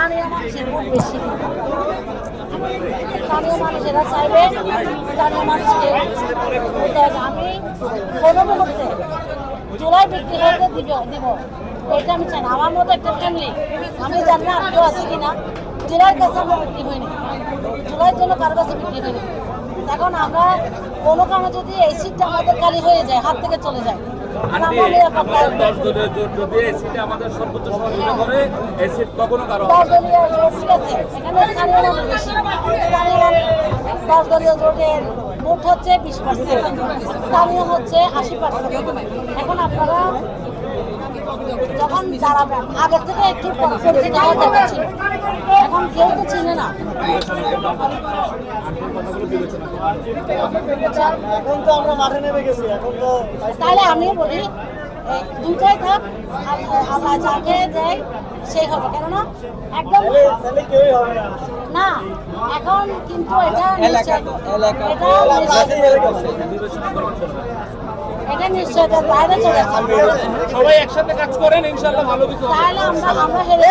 স্থানীয় মানুষের ভোট বেশি। স্থানীয় মানুষেরা চাইবে স্থানীয় মানুষকে বলতে হবে আমি কোনো মুহূর্তে জুলাই বিক্রি করতে দিব এটা আমি চাই না। আমার মতো একটা ফ্যামিলি আমি জানি না আত্মীয় আছে কিনা জুলাইয়ের কাছে আমরা বিক্রি হয়নি, জুলাইয়ের জন্য কারো কাছে বিক্রি হয়নি। এখন আমরা কোনো কারণে যদি এই সিটটা আমাদের খালি হয়ে যায়, হাত থেকে চলে যায়, ভোট হচ্ছে 20%, স্থানীয় হচ্ছে 80%। এখন আপনারা যখন দাঁড়াবেন আগের থেকে একটু পরিচিত হওয়ার দরকার ছিল, এখন কেউ তো চিনে না। এখন তো আমরা মাঠে নেমে গেছি, এখন তো তাহলে আমি বলি দুইটাই থাক, আমরা যাকে দেয় সেই হবে, কেননা একদম কেউই হবে না। না এখন কিন্তু এটা নিশ্চয়তার বাইরে চলে যাচ্ছে। সবাই একসাথে কাজ করেন, ইনশাআল্লাহ ভালো কিছু হবে। তাহলে আমরা হেরে